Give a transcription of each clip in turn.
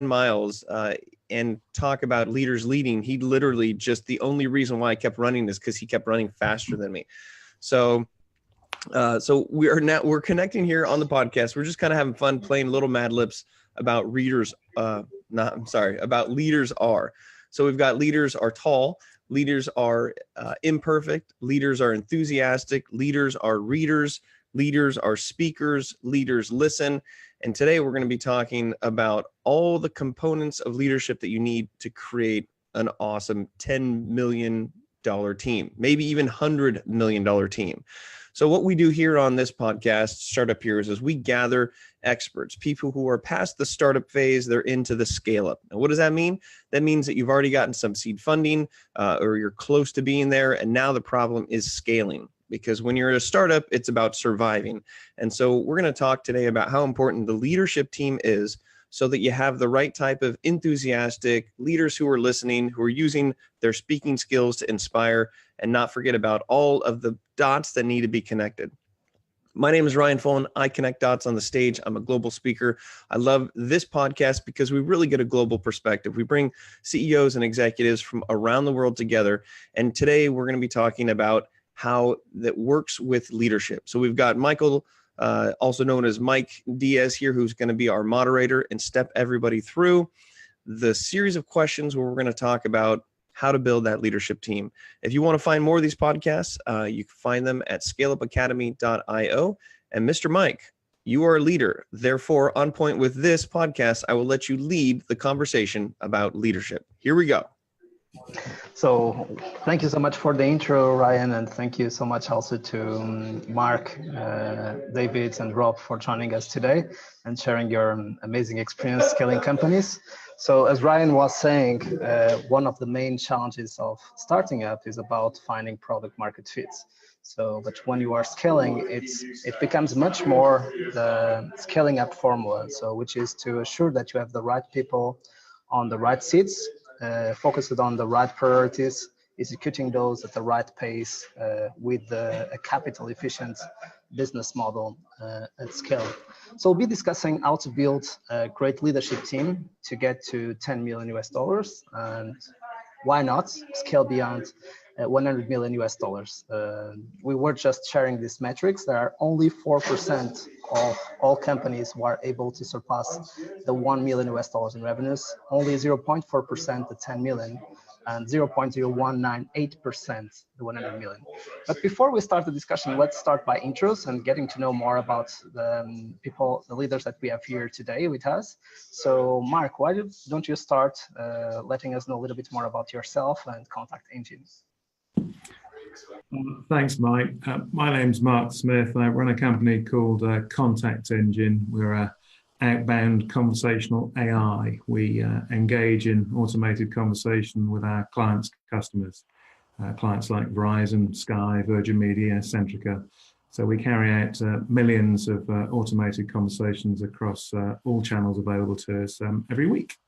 miles and talk about leaders leading, he literally just, the only reason why I kept running is because he kept running faster than me. So we're connecting here on the podcast. We're just kind of having fun playing little Mad Libs about about leaders are. So we've got leaders are tall, leaders are imperfect, leaders are enthusiastic, leaders are readers, leaders are speakers, leaders listen. And today we're going to be talking about all the components of leadership that you need to create an awesome $10 million team, maybe even $100 million team. So what we do here on this podcast, Startup Heroes, is we gather experts, people who are past the startup phase, they're into the scale up. And what does that mean? That means that you've already gotten some seed funding or you're close to being there. And now the problem is scaling, because when you're at a startup, it's about surviving. And so we're going to talk today about how important the leadership team is, so that you have the right type of enthusiastic leaders who are listening, who are using their speaking skills to inspire and not forget about all of the dots that need to be connected. My name is Ryan Foland. I connect dots on the stage. I'm a global speaker. I love this podcast because we really get a global perspective. We bring CEOs and executives from around the world together. And today we're going to be talking about how that works with leadership. So we've got Michael, also known as Mike Diaz here, who's going to be our moderator and step everybody through the series of questions where we're going to talk about how to build that leadership team. If you want to find more of these podcasts, you can find them at scaleupacademy.io. And Mr. Mike, you are a leader. Therefore, on point with this podcast, I will let you lead the conversation about leadership. Here we go. So thank you so much for the intro, Ryan, and thank you so much also to Mark, David, and Rob for joining us today and sharing your amazing experience scaling companies. So as Ryan was saying, one of the main challenges of starting up is about finding product market fits. So, but when you are scaling, it becomes much more the scaling up formula. So, which is to assure that you have the right people on the right seats, focused on the right priorities, executing those at the right pace with a capital efficient business model at scale. So we'll be discussing how to build a great leadership team to get to $10 million US, and why not scale beyond $100 million US. We were just sharing these metrics. There are only 4% of all companies who are able to surpass the $1 million US in revenues, only 0.4% the 10 million, and 0.0198% the 100 million. But before we start the discussion, let's start by intros and getting to know more about the people, the leaders that we have here today with us. So Mark, why don't you start letting us know a little bit more about yourself and ContactEngine? Thanks, Mike. My name's Mark Smith. I run a company called ContactEngine. We're a outbound conversational AI. We engage in automated conversation with our clients' customers, clients like Verizon, Sky, Virgin Media, Centrica. So we carry out millions of automated conversations across all channels available to us every week.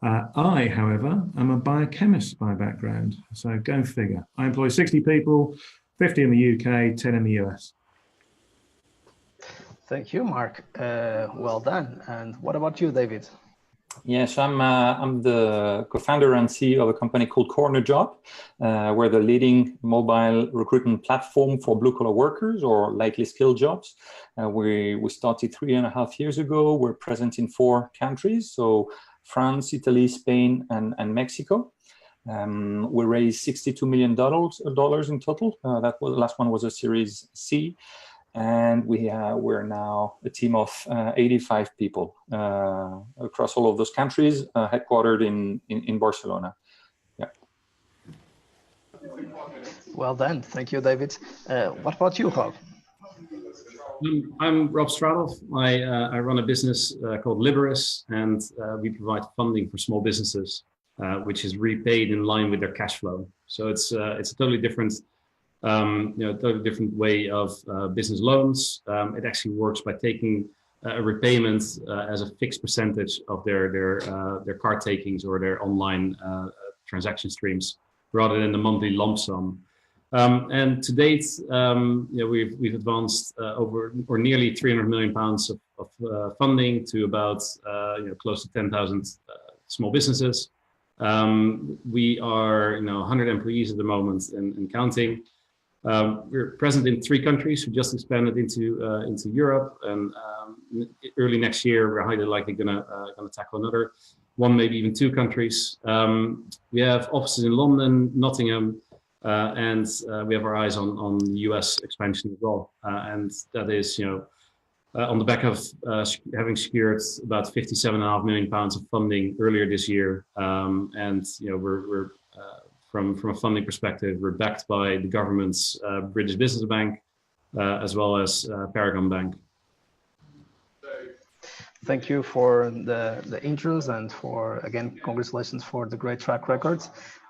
I, however, am a biochemist by background, so go figure. I employ 60 people, 50 in the UK, 10 in the US. Thank you, Mark. Well done. And what about you, David? Yes, I'm the co-founder and CEO of a company called CornerJob. We're the leading mobile recruitment platform for blue-collar workers or lightly skilled jobs. We started 3.5 years ago. We're present in 4 countries, so France, Italy, Spain, and Mexico. We raised $62 million in total. The last one was a Series C. And we're now a team of 85 people across all of those countries, headquartered in Barcelona. Yeah. Well done. Thank you, David. What about you, Rob? I'm Rob Straathof. I run a business called Liberis, and we provide funding for small businesses, which is repaid in line with their cash flow. So it's a totally different, totally different way of business loans. It actually works by taking a repayment as a fixed percentage of their card takings or their online transaction streams, rather than the monthly lump sum. And to date, we've advanced over or nearly £300 million funding to about close to 10,000 small businesses. We are 100 employees at the moment and counting. We're present in 3 countries. We just expanded into Europe, and early next year we're highly likely gonna tackle another 1, maybe even 2 countries. We have offices in London, Nottingham, and we have our eyes on the US expansion as well. And that is, on the back of having secured about £57.5 million of funding earlier this year. And we're from a funding perspective, we're backed by the government's British Business Bank, as well as Paragon Bank. Thank you for the intros, and for, again, congratulations for the great track record.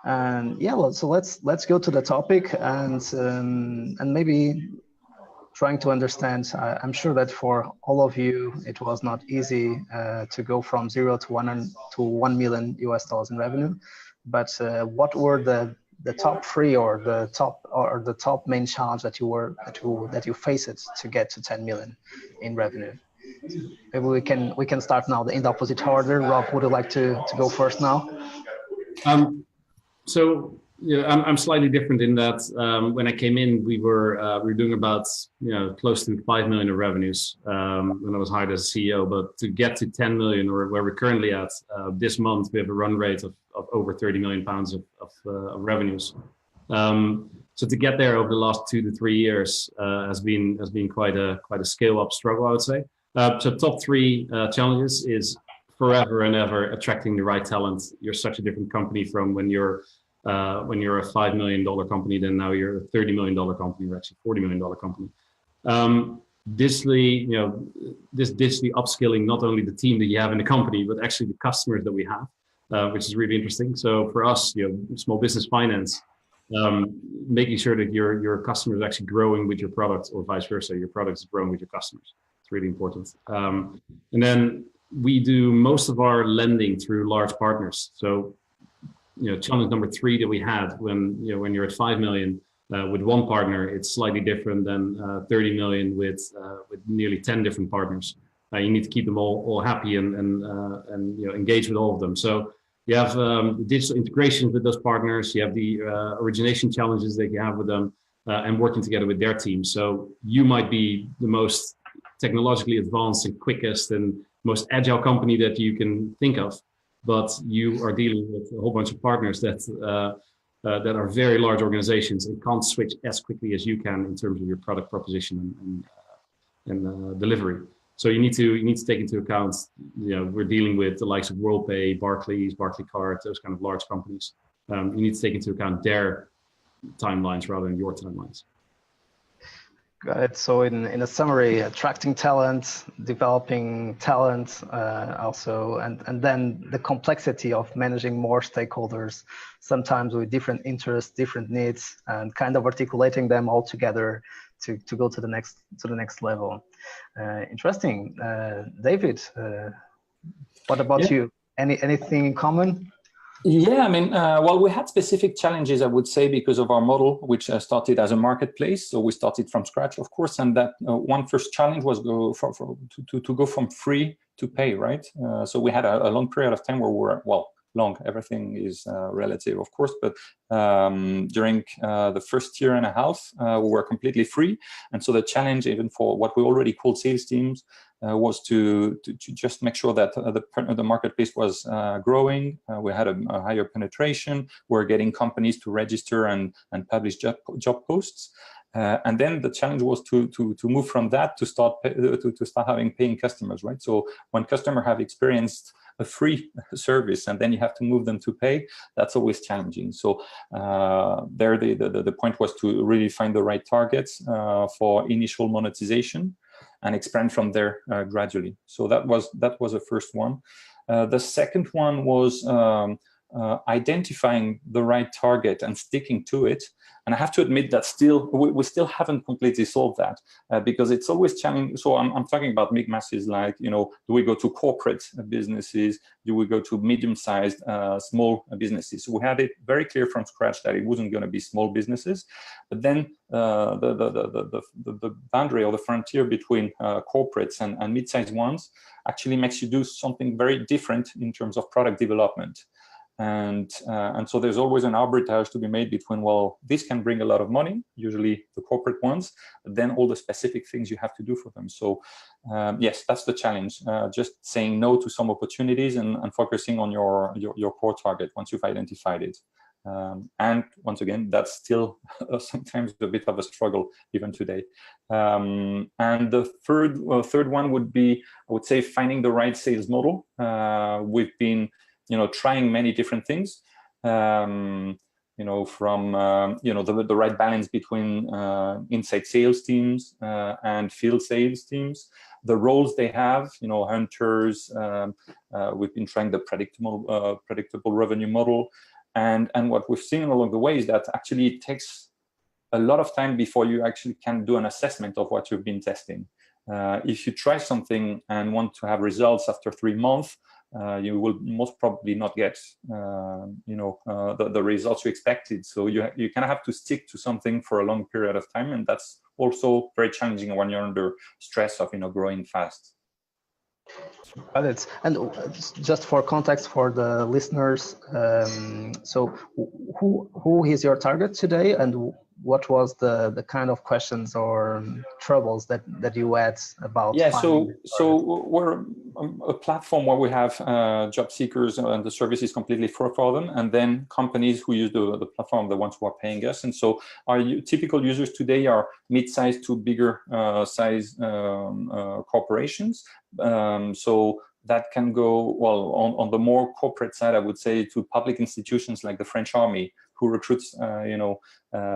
And yeah, well, so let's go to the topic, and maybe trying to understand. I'm sure that for all of you, it was not easy to go from 0 to $1 million in revenue. But what were the top 3 or the top main challenge that you faced to get to 10 million in revenue? Maybe we can start now in the opposite order. Rob, would you like to go first now? So I'm slightly different in that when I came in, we were doing about close to 5 million of revenues when I was hired as CEO. But to get to 10 million, or where we're currently at this month, we have a run rate of over 30 million pounds of revenues. So to get there over the last 2 to 3 years has been quite a scale up struggle, I would say. So top 3 challenges is forever and ever attracting the right talent. You're such a different company from when you're a $5 million company, then now you're a $30 million company, or actually $40 million company. Digitally upskilling not only the team that you have in the company, but actually the customers that we have, which is really interesting. So for us, small business finance, making sure that your customer is actually growing with your product, or vice versa, your product is growing with your customers. It's really important. And then we do most of our lending through large partners. So challenge number 3 that we had when you're at 5 million with one partner, it's slightly different than 30 million with nearly 10 different partners. You need to keep them all happy and engage with all of them. So you have digital integration with those partners. You have the origination challenges that you have with them, and working together with their team. So you might be the most technologically advanced and quickest and most agile company that you can think of, but you are dealing with a whole bunch of partners that are very large organizations and can't switch as quickly as you can in terms of your product proposition and delivery. So you need to take into account, we're dealing with the likes of WorldPay, Barclays, Barclaycard, those kind of large companies. You need to take into account their timelines rather than your timelines. Got it. So in a summary, attracting talent, developing talent, also, and then the complexity of managing more stakeholders, sometimes with different interests, different needs, and kind of articulating them all together to go to the next level. Interesting. David, what about you? Anything in common? Yeah, I mean, well, we had specific challenges, I would say, because of our model, which started as a marketplace. So we started from scratch, of course, and that one first challenge was to go from free to pay, right? So we had a long period of time where we were, well, long, everything is relative, of course, but during the first year and a half, we were completely free. And so the challenge, even for what we already called sales teams, was to just make sure that the marketplace was growing. We had a higher penetration. We're getting companies to register and publish job posts. And then the challenge was to move from that to start having paying customers, right? So when customers have experienced a free service and then you have to move them to pay, that's always challenging. So there the point was to really find the right targets for initial monetization and expand from there gradually. So that was the first one. The second one was identifying the right target and sticking to it. And I have to admit that we still haven't completely solved that because it's always challenging. So I'm talking about big masses like, you know, do we go to corporate businesses? Do we go to medium-sized small businesses? So we had it very clear from scratch that it wasn't going to be small businesses. But then the boundary or the frontier between corporates and mid-sized ones actually makes you do something very different in terms of product development. And so there's always an arbitrage to be made between, well, this can bring a lot of money, usually the corporate ones, but then all the specific things you have to do for them. So yes, that's the challenge, just saying no to some opportunities and focusing on your core target once you've identified it. And once again, that's still sometimes a bit of a struggle even today. And the third one would be, I would say, finding the right sales model. We've been trying many different things, from, the right balance between inside sales teams and field sales teams, the roles they have, hunters, we've been trying the predictable revenue model. And what we've seen along the way is that actually it takes a lot of time before you actually can do an assessment of what you've been testing. If you try something and want to have results after 3 months, you will most probably not get, the results you expected. So you kind of have to stick to something for a long period of time, and that's also very challenging when you're under stress of growing fast. Got it. And just for context for the listeners, so who is your target today, and what was the kind of questions or troubles that you had about? Yeah, so we're a platform where we have job seekers and the service is completely free for them, and then companies who use the platform, the ones who are paying us. And so our typical users today are mid-sized to bigger size corporations. So that can go, well, on the more corporate side, I would say, to public institutions like the French Army, who recruits,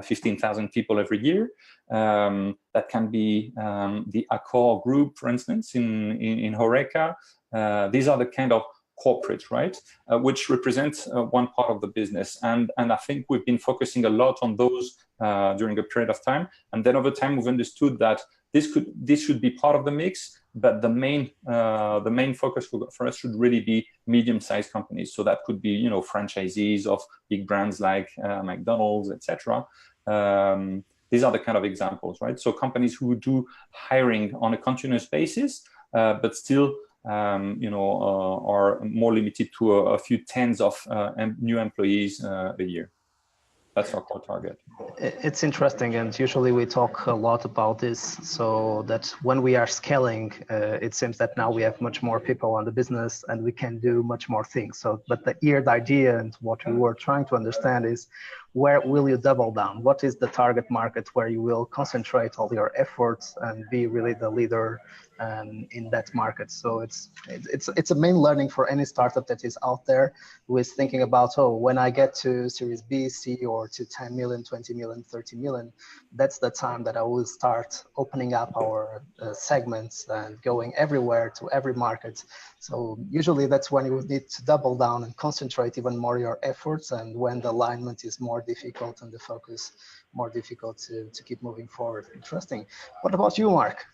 15,000 people every year. That can be the Accor group, for instance, in Horeca. These are the kind of corporate, right, which represents one part of the business. And I think we've been focusing a lot on those during a period of time. And then over time, we've understood that this should be part of the mix, but the main focus for us should really be medium-sized companies. So that could be, franchisees of big brands like McDonald's, etc. These are the kind of examples, right? So companies who do hiring on a continuous basis, but still, are more limited to a few tens of new employees a year. That's our core target. It's interesting, and usually we talk a lot about this, so that when we are scaling, it seems that now we have much more people on the business and we can do much more things. So, but the idea and what we were trying to understand is, where will you double down? What is the target market where you will concentrate all your efforts and be really the leader in that market? So it's a main learning for any startup that is out there who is thinking about, when I get to Series B, C, or to 10 million, 20 million, 30 million, that's the time that I will start opening up our segments and going everywhere to every market. So usually that's when you need to double down and concentrate even more your efforts, and when the alignment is more difficult and the focus more difficult to keep moving forward. Interesting. What about you, Mark?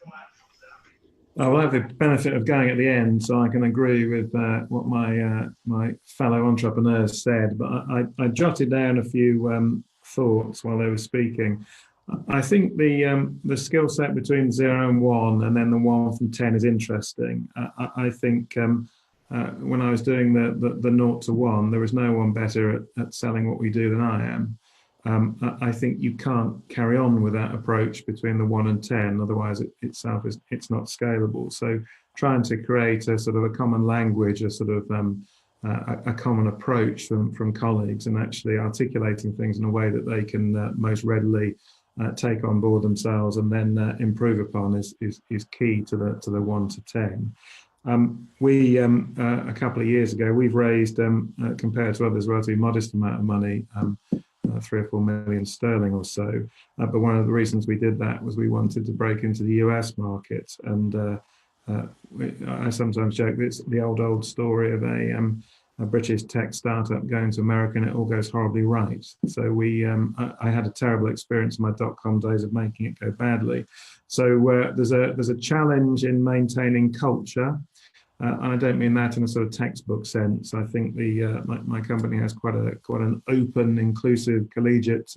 I will have the benefit of going at the end, so I can agree with what my fellow entrepreneurs said, but I jotted down a few thoughts while they were speaking. I think the skill set between 0 and 1, and then the 1 from 10 is interesting. I think when I was doing the 0 to 1, there was no one better at selling what we do than I am. I think you can't carry on with that approach between the 1 and 10, otherwise it's not scalable. So trying to create a sort of a common language, a sort of a common approach from colleagues, and actually articulating things in a way that they can most readily take on board themselves and then improve upon is key to the 1 to 10. We a couple of years ago, we've raised compared to others, relatively modest amount of money, 3 or 4 million sterling or so. But one of the reasons we did that was we wanted to break into the US market. And I sometimes joke it's the old story of a British tech startup going to America and it all goes horribly right. So I had a terrible experience in my .com days of making it go badly. So there's a challenge in maintaining culture. And I don't mean that in a sort of textbook sense. I think my company has quite an open, inclusive, collegiate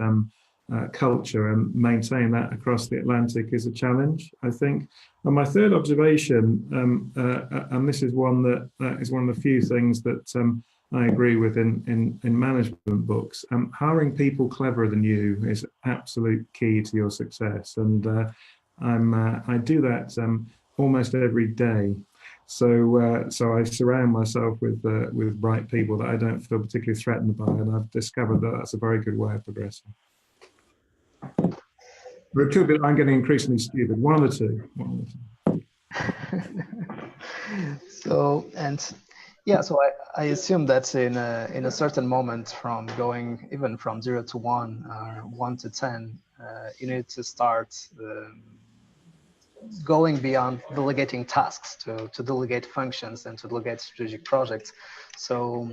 culture, and maintaining that across the Atlantic is a challenge, I think. And my third observation, and this is one that is one of the few things that I agree with in management books. Hiring people cleverer than you is absolute key to your success, and I do that almost every day. So I surround myself with bright people that I don't feel particularly threatened by, and I've discovered that that's a very good way of progressing. But it could be I'm getting increasingly stupid. One of the two. So I assume that in a certain moment, from going even from 0 to 1 or 1 to 10, you need to start going beyond delegating tasks to delegate functions and to delegate strategic projects. So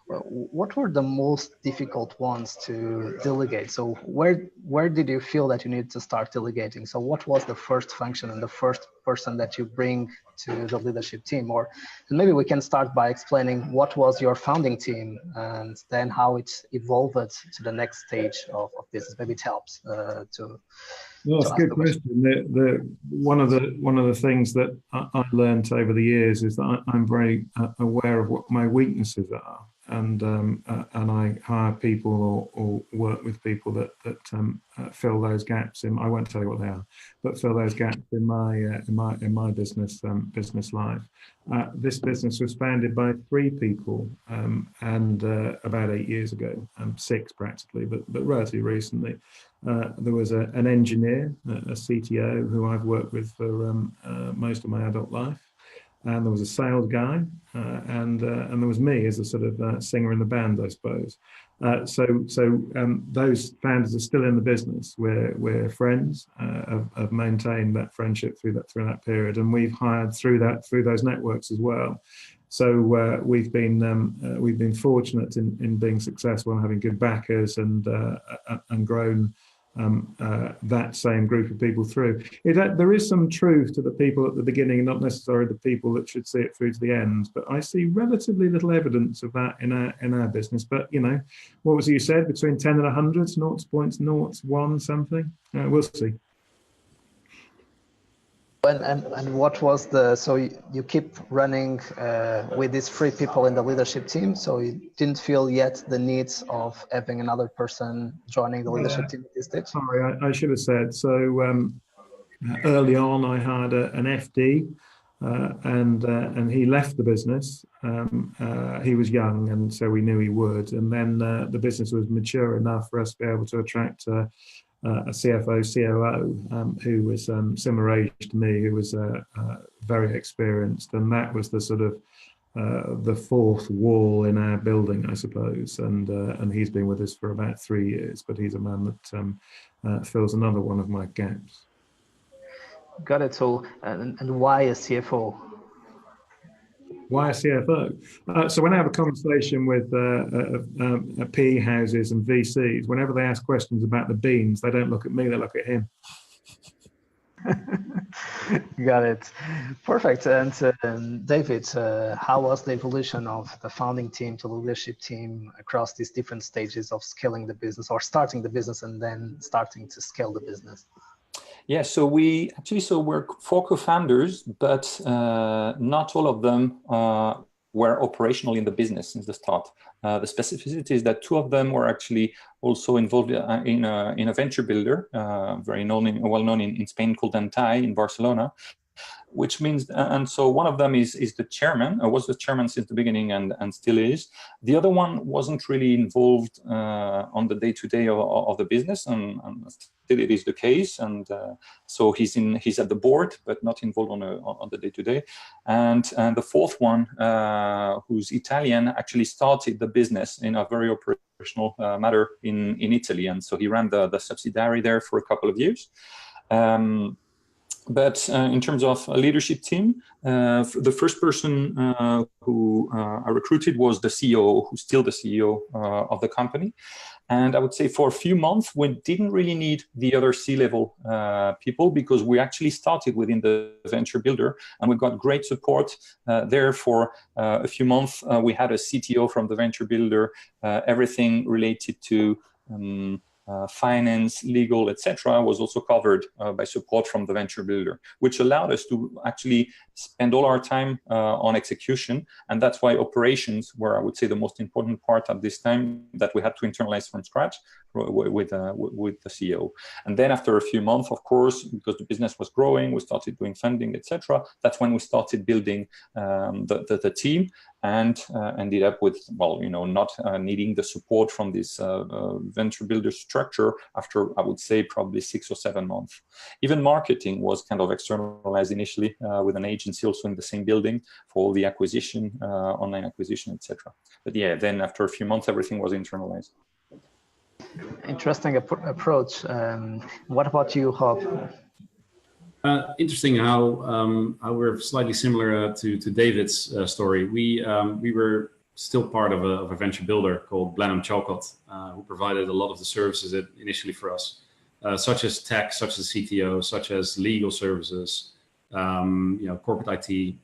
what were the most difficult ones to delegate? So where did you feel that you needed to start delegating? So what was the first function and the first person that you bring to the leadership team? Or maybe we can start by explaining what was your founding team and then how it evolved to the next stage of business. Maybe it helps to. Well, that's a good question. One of the things that I learned over the years is that I'm very aware of what my weaknesses are, and I hire people or work with people that fill those gaps in. I won't tell you what they are, but fill those gaps in my business life. This business was founded by 3 people, and about 8 years ago, 6 practically, but relatively recently. There was an engineer, a CTO, who I've worked with for most of my adult life, and there was a sales guy, and there was me as a sort of singer in the band, I suppose. So those founders are still in the business. We're friends, have maintained that friendship through that period, and we've hired through those networks as well. So we've been fortunate in being successful and having good backers and grown that same group of people through. There is some truth to the people at the beginning, not necessarily the people that should see it through to the end. But I see relatively little evidence of that in our business. But what was it you said, between 10 and 100, 0.01 something? We'll see. And what was so you keep running with these 3 people in the leadership team, so you didn't feel yet the needs of having another person joining the leadership team at this stage? Sorry, I should have said. So early on I had an FD and he left the business. He was young, and so we knew he would, and then the business was mature enough for us to be able to attract a CFO, COO, who was similar age to me, who was very experienced, and that was the sort of the 4th wall in our building, I suppose. And he's been with us for about 3 years, but he's a man that fills another one of my gaps. Got it. So, and why a CFO? Why a CFO? So when I have a conversation with PE houses and VCs, whenever they ask questions about the beans, they don't look at me, they look at him. Got it. Perfect. And David, how was the evolution of the founding team to the leadership team across these different stages of scaling the business, or starting the business and then starting to scale the business? Yeah, so we're 4 co-founders, but not all of them were operational in the business since the start. The specificity is that 2 of them were actually also involved in a venture builder, well known in Spain, called Antai in Barcelona. Which means, and so one of them is the chairman, was the chairman since the beginning and still is. The other one wasn't really involved on the day-to-day of the business, and still it is the case. And so he's at the board, but not involved on the day-to-day. And the 4th one, who's Italian, actually started the business in a very operational matter in Italy, and so he ran the subsidiary there for a couple of years. But in terms of a leadership team, the first person who I recruited was the CEO, who's still the CEO of the company. And I would say for a few months, we didn't really need the other C-level people, because we actually started within the venture builder and we got great support there for a few months. We had a CTO from the venture builder, everything related to finance, legal, etc., was also covered by support from the venture builder, which allowed us to actually spend all our time on execution. And that's why operations were, I would say, the most important part at this time, that we had to internalize from scratch with the CEO. And then after a few months, of course, because the business was growing, we started doing funding, etc. That's when we started building the team, and ended up with, well, not needing the support from this venture builder structure after, I would say, probably 6 or 7 months. Even marketing was kind of externalized initially with an agency also in the same building for all the acquisition, online acquisition, etc. But yeah, then after a few months, everything was internalized. Interesting approach. What about you, Rob? Interesting how we're slightly similar to David's story. We were still part of a venture builder called Blenheim Chocolate, who provided a lot of the services initially for us, such as tech, such as CTO, such as legal services, corporate IT.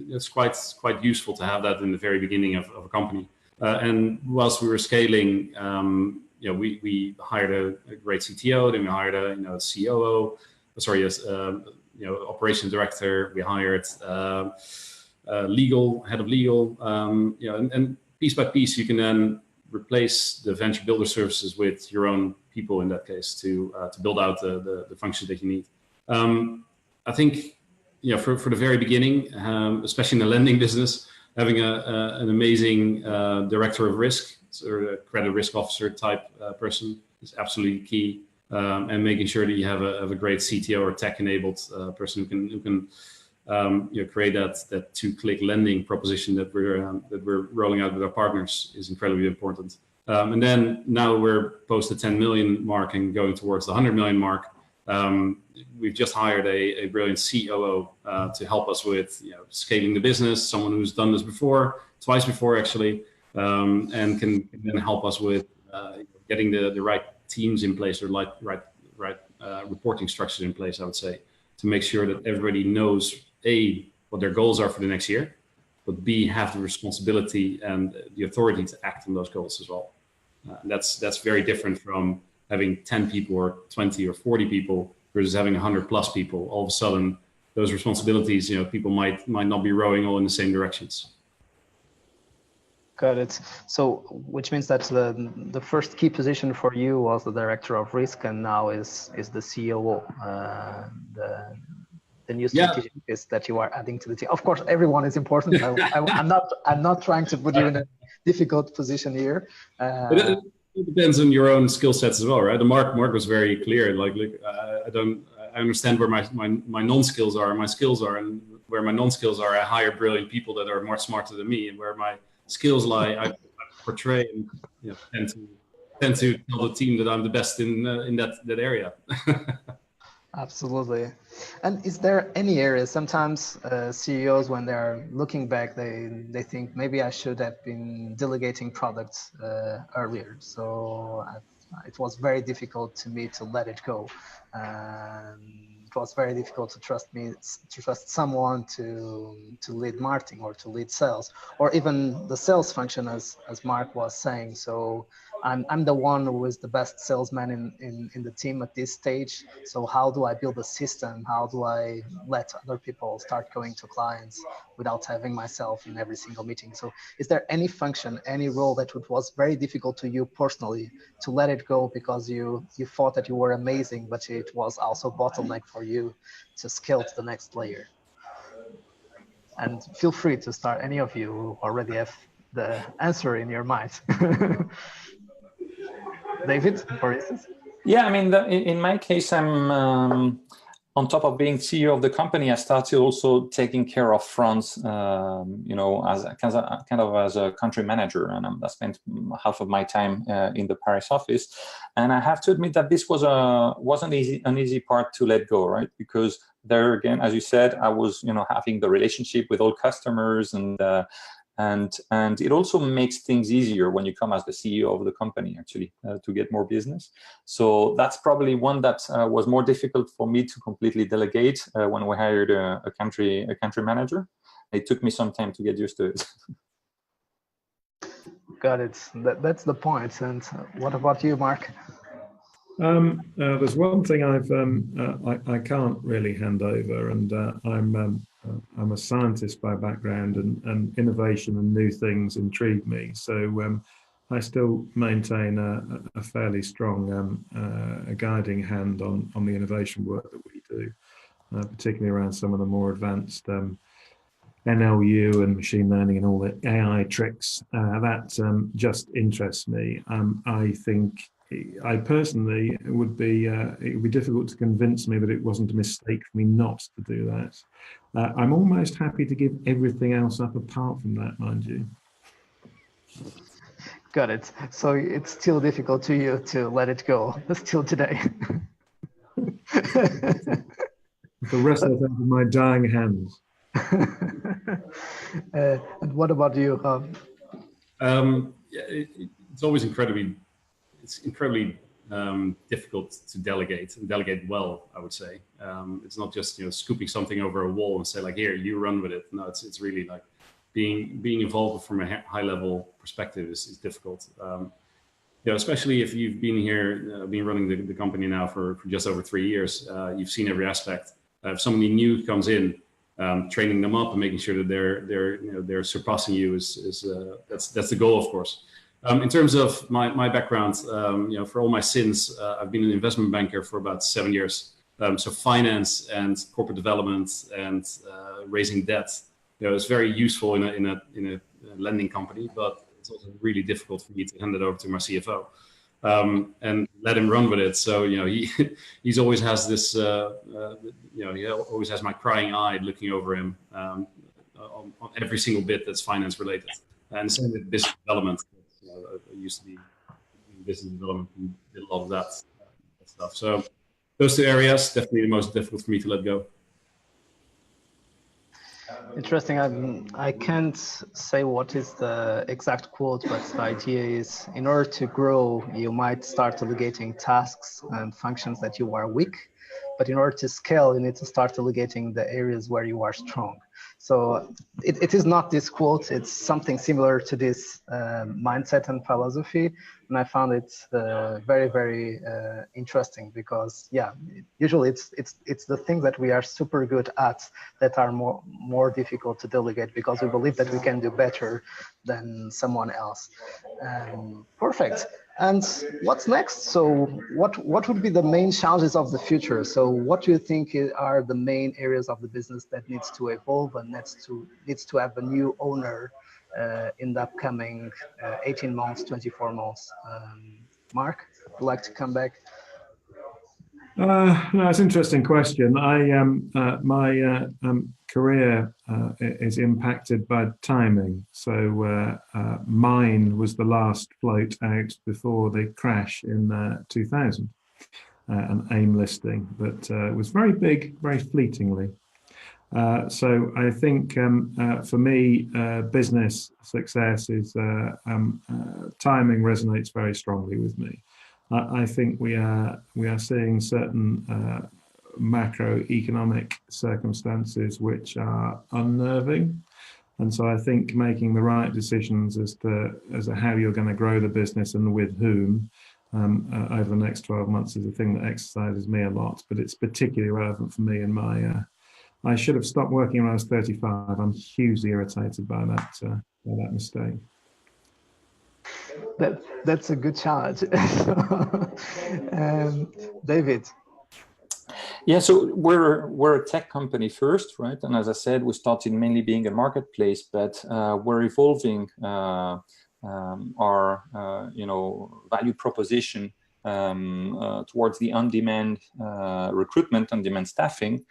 It's quite useful to have that in the very beginning of a company. And whilst we were scaling, we hired a great CTO, then we hired a COO. Sorry, operations director. We hired head of legal. And piece by piece, you can then replace the venture builder services with your own people in that case to build out the functions that you need. I think for the very beginning, especially in the lending business, having an amazing director of risk or a credit risk officer type person is absolutely key. And making sure that you have a great CTO or tech-enabled person who can create that two-click lending proposition that we're rolling out with our partners is incredibly important. And then now we're post the 10 million mark and going towards the 100 million mark. We've just hired a brilliant COO to help us with scaling the business. Someone who's done this twice before actually, and can then help us with getting the right teams in place, or right reporting structures in place, I would say, to make sure that everybody knows A, what their goals are for the next year, but B, have the responsibility and the authority to act on those goals as well. That's very different from having 10 people or 20 or 40 people versus having 100 plus people. All of a sudden, those responsibilities, people might not be rowing all in the same directions. Got it. So, which means that the first key position for you was the director of risk, and now is the COO. The new strategy is that you are adding to the team. Of course, everyone is important. I'm not trying to put you in a difficult position here. It depends on your own skill sets as well, right? The Mark was very clear. I understand where my non-skills are, my skills are, and where my non-skills are, I hire brilliant people that are more smarter than me, and where my skills lie, I portray and tend to tell the team that I'm the best in that area. Absolutely. And is there any area, sometimes CEOs, when they're looking back, they think maybe I should have been delegating products earlier. So it was very difficult to me to let it go. It was very difficult to trust someone to lead marketing or to lead sales, or even the sales function, as Mark was saying. So I'm the one who is the best salesman in the team at this stage. So how do I build a system? How do I let other people start going to clients without having myself in every single meeting? So is there any function, any role that was very difficult to you personally to let it go because you thought that you were amazing, but it was also bottleneck for you to scale to the next layer? And feel free to start, any of you who already have the answer in your mind. David, for instance? Yeah, I mean, in my case, I'm on top of being CEO of the company, I started also taking care of France, as a country manager, and I spent half of my time in the Paris office. And I have to admit that this was an easy part to let go, right? Because there again, as you said, I was, having the relationship with all customers, and it also makes things easier when you come as the CEO of the company, actually, to get more business. So that's probably one that was more difficult for me to completely delegate when we hired a country manager. It took me some time to get used to it. Got it. That's the point. And what about you, Mark? There's one thing I can't really hand over, and I'm a scientist by background, and innovation and new things intrigue me. So I still maintain a fairly strong guiding hand on the innovation work that we do, particularly around some of the more advanced NLU and machine learning and all the AI tricks. That just interests me. I personally, it would be difficult to convince me that it wasn't a mistake for me not to do that. I'm almost happy to give everything else up apart from that, mind you. Got it. So it's still difficult to you to let it go, still today. The rest of them in my dying hands. And what about you? It's always incredibly difficult to delegate, and delegate well, I would say. It's not just scooping something over a wall and say like, here, you run with it. No, it's really like being involved from a high level perspective is difficult. Especially if you've been here, been running the company now for just over 3 years. You've seen every aspect. If somebody new comes in, training them up and making sure that they're surpassing you that's the goal, of course. In terms of my background, for all my sins, I've been an investment banker for about 7 years. So finance and corporate development and raising debt, it's very useful in a lending company, but it's also really difficult for me to hand it over to my CFO and let him run with it. So he's always has this, he always has my crying eye looking over him on every single bit that's finance related. And same with business development. I used to be in business development and did a lot of that stuff. So those two areas, definitely the most difficult for me to let go. Interesting. I can't say what is the exact quote, but the idea is in order to grow, you might start delegating tasks and functions that you are weak. But in order to scale, you need to start delegating the areas where you are strong. So it is not this quote, it's something similar to this mindset and philosophy. And I found it very, very interesting because, usually it's the things that we are super good at that are more difficult to delegate because we believe that we can do better than someone else. Perfect. And what's next? So what would be the main challenges of the future? So what do you think are the main areas of the business that needs to evolve and needs to have a new owner in the upcoming 18 months, 24 months? Mark, would you like to come back? No, it's an interesting question. My career is impacted by timing. So mine was the last float out before the crash in 2000, an AIM listing, but it was very big, very fleetingly. So I think for me, business success is timing resonates very strongly with me. I think we are seeing certain macroeconomic circumstances which are unnerving, and so I think making the right decisions as to how you're going to grow the business and with whom over the next 12 months is a thing that exercises me a lot. But it's particularly relevant for me in my. I should have stopped working when I was 35. I'm hugely irritated by that mistake. That's a good challenge. David. Yeah, so we're a tech company first, right? And as I said, we started mainly being a marketplace, but we're evolving our value proposition towards the on-demand recruitment, on-demand staffing,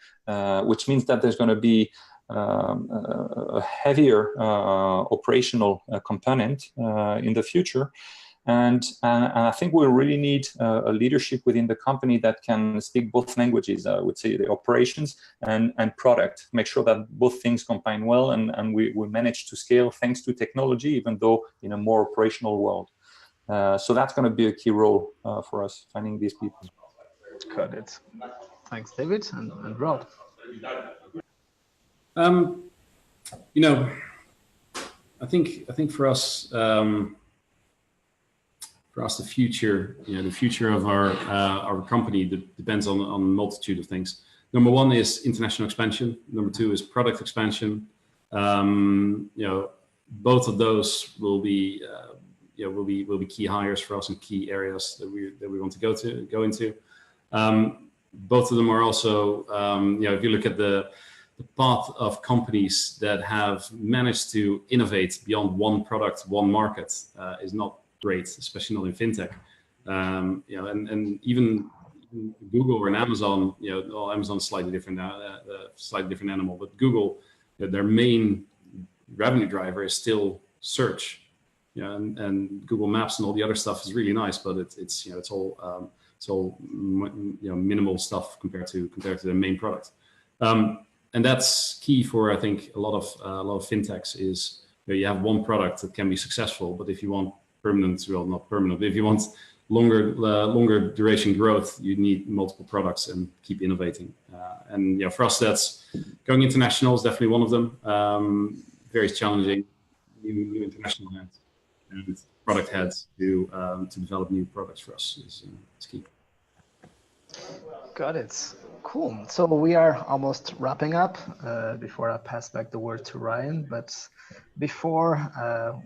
which means that there's going to be a heavier operational component in the future. And I think we really need a leadership within the company that can speak both languages. I would say the operations and product. Make sure that both things combine well, and we manage to scale thanks to technology, even though in a more operational world. So that's going to be a key role for us, finding these people. Got it. Thanks, David and Rob. You know, I think for us, the future, the future of our company depends on a multitude of things. Number one is international expansion. Number two is product expansion. Both of those will be key hires for us in key areas that we want to go into. Both of them are also, if you look at the path of companies that have managed to innovate beyond one product, one market, is not great, especially not in fintech. And even Google or Amazon, Amazon's slightly different animal, but Google, their main revenue driver is still search. And Google Maps and all the other stuff is really nice, but it's all minimal stuff compared to the main product. And that's key for, I think, a lot of fintechs is you have one product that can be successful, but if you want not permanent, but if you want longer duration growth, you need multiple products and keep innovating. And for us, that's going international is definitely one of them. Very challenging, new international heads and product heads to develop new products for us is key. Got it. Cool. So we are almost wrapping up before I pass back the word to Ryan. But before,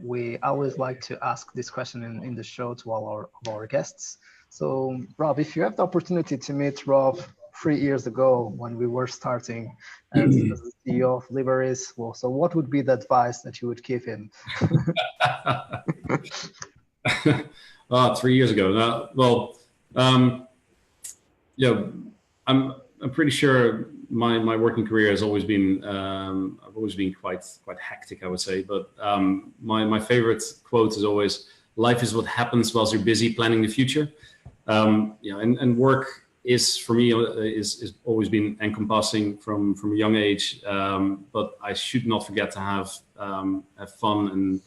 we always like to ask this question in the show to all our guests. So Rob, if you have the opportunity to meet Rob 3 years ago when we were starting as the CEO of Liberis, so what would be the advice that you would give him? 3 years ago. I'm pretty sure my working career has always been I've always been quite hectic, I would say. But my favorite quote is always, "Life is what happens whilst you're busy planning the future." And work is for me is always been encompassing from a young age. But I should not forget to have fun and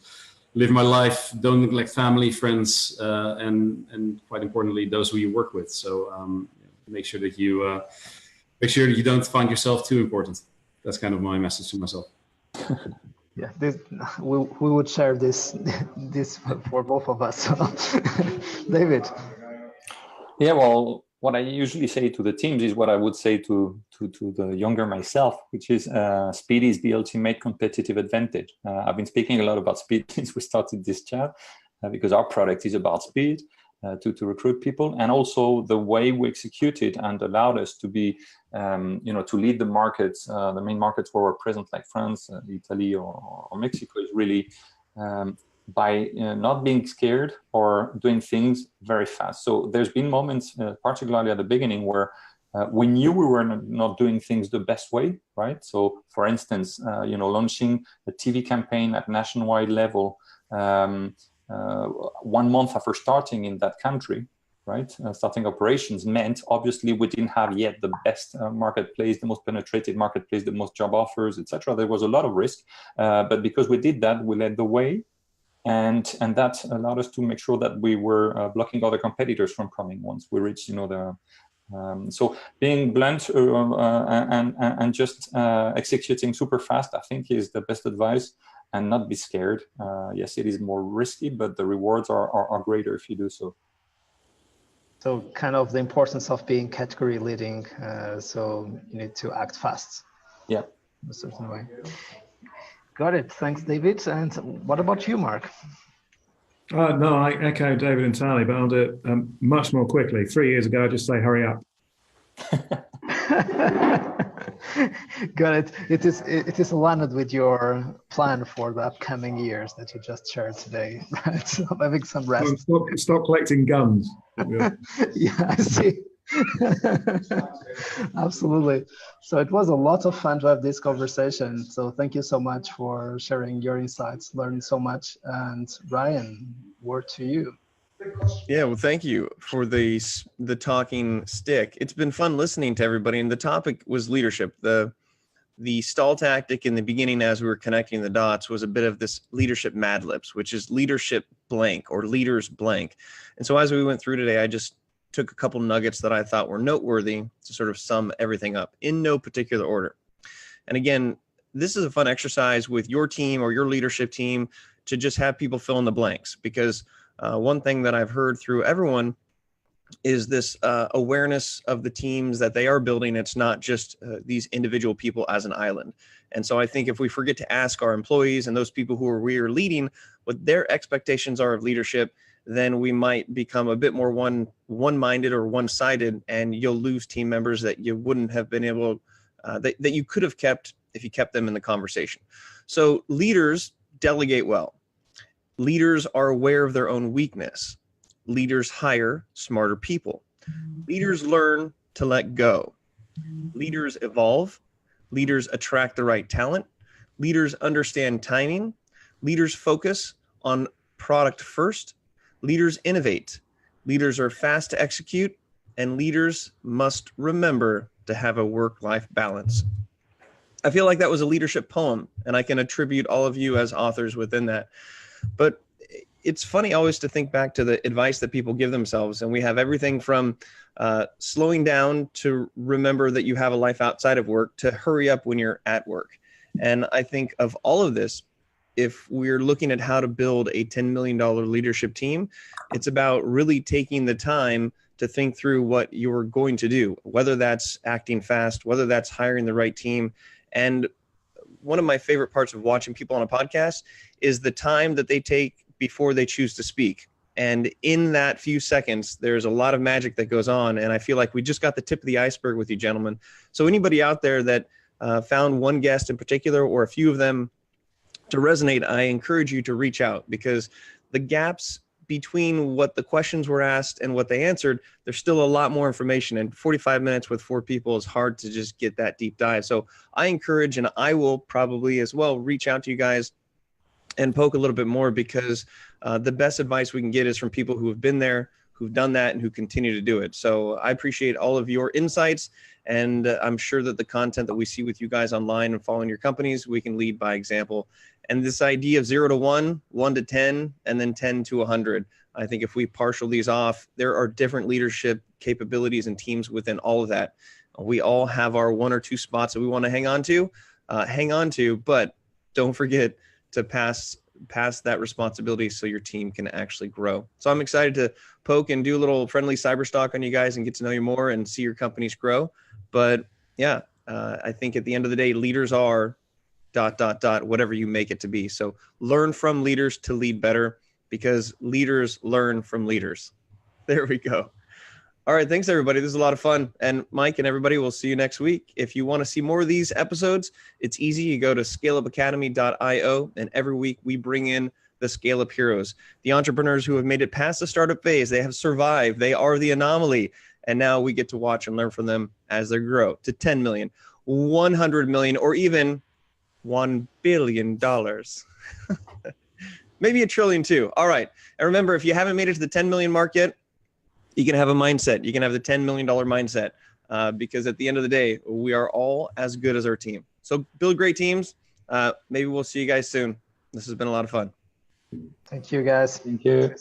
live my life. Don't neglect family, friends, and quite importantly, those who you work with. So make sure that you don't find yourself too important. That's kind of my message to myself. Yeah, we would share this for both of us. David. Yeah, well, what I usually say to the teams is what I would say to the younger myself, which is speed is the ultimate competitive advantage. I've been speaking a lot about speed since we started this chat, because our product is about speed. To recruit people, and also the way we execute it and allowed us to be, to lead the markets, the main markets where we're present, like France, Italy, or Mexico, is really by not being scared or doing things very fast. So there's been moments, particularly at the beginning, where we knew we were not doing things the best way, right? So, for instance, launching a TV campaign at nationwide level. 1 month after starting in that country, right? Starting operations meant obviously we didn't have yet the best marketplace, the most penetrated marketplace, the most job offers, etc. There was a lot of risk, but because we did that, we led the way, and that allowed us to make sure that we were blocking other competitors from coming once we reached, so being blunt and just executing super fast, I think, is the best advice. And not be scared. Yes, it is more risky, but the rewards are greater if you do so. So kind of the importance of being category leading. So you need to act fast. Yeah. In a certain way. Got it. Thanks, David. And what about you, Mark? No, I echo David entirely, but I'll do it much more quickly. 3 years ago, I'd just say, hurry up. Got it. It is aligned with your plan for the upcoming years that you just shared today, right? So I'm having some rest. Stop collecting guns. Yeah, I see. Absolutely. So it was a lot of fun to have this conversation. So thank you so much for sharing your insights, learning so much. And Ryan, word to you. Yeah, well, thank you for the talking stick. It's been fun listening to everybody, and the topic was leadership. The stall tactic in the beginning, as we were connecting the dots, was a bit of this leadership Mad Libs, which is leadership blank or leaders blank. And so as we went through today, I just took a couple nuggets that I thought were noteworthy to sort of sum everything up in no particular order. And again, this is a fun exercise with your team or your leadership team to just have people fill in the blanks, because one thing that I've heard through everyone is this awareness of the teams that they are building. It's not just these individual people as an island. And so I think if we forget to ask our employees and those people we are leading what their expectations are of leadership, then we might become a bit more one-minded or one-sided, and you'll lose team members that you wouldn't have been able, that you could have kept if you kept them in the conversation. So leaders delegate well. Leaders are aware of their own weakness. Leaders hire smarter people. Leaders learn to let go. Leaders evolve. Leaders attract the right talent. Leaders understand timing. Leaders focus on product first. Leaders innovate. Leaders are fast to execute. And leaders must remember to have a work-life balance. I feel like that was a leadership poem, and I can attribute all of you as authors within that. But it's funny always to think back to the advice that people give themselves. And we have everything from slowing down to remember that you have a life outside of work to hurry up when you're at work. And I think of all of this, if we're looking at how to build a $10 million leadership team, it's about really taking the time to think through what you're going to do, whether that's acting fast, whether that's hiring the right team. And one of my favorite parts of watching people on a podcast is the time that they take before they choose to speak. And in that few seconds, there's a lot of magic that goes on. And I feel like we just got the tip of the iceberg with you, gentlemen. So anybody out there that found one guest in particular or a few of them to resonate, I encourage you to reach out, because the gaps between what the questions were asked and what they answered, there's still a lot more information. And 45 minutes with 4 people is hard to just get that deep dive. So I encourage, and I will probably as well, reach out to you guys and poke a little bit more, because the best advice we can get is from people who have been there, who've done that, and who continue to do it. So I appreciate all of your insights, and I'm sure that the content that we see with you guys online and following your companies, we can lead by example. And this idea of 0 to 1, 1 to 10, and then 10 to 100, I think if we partial these off, there are different leadership capabilities and teams within all of that. We all have our 1 or 2 spots that we want to hang on to, but don't forget to pass that responsibility so your team can actually grow. So I'm excited to poke and do a little friendly cyber stalk on you guys and get to know you more and see your companies grow. But yeah, I think at the end of the day, leaders are ... whatever you make it to be. So learn from leaders to lead better, because leaders learn from leaders. There we go. All right. Thanks, everybody. This is a lot of fun. And Mike and everybody, we'll see you next week. If you want to see more of these episodes, it's easy. You go to scaleupacademy.io, and every week we bring in the ScaleUp Heroes, the entrepreneurs who have made it past the startup phase. They have survived. They are the anomaly. And now we get to watch and learn from them as they grow to 10 million, 100 million, or even $1 billion. Maybe $1 trillion too. All right. And remember, if you haven't made it to the 10 million mark yet, you can have a mindset. You can have the $10 million mindset, because at the end of the day, we are all as good as our team. So build great teams. Maybe we'll see you guys soon. This has been a lot of fun. Thank you, guys. Thank you.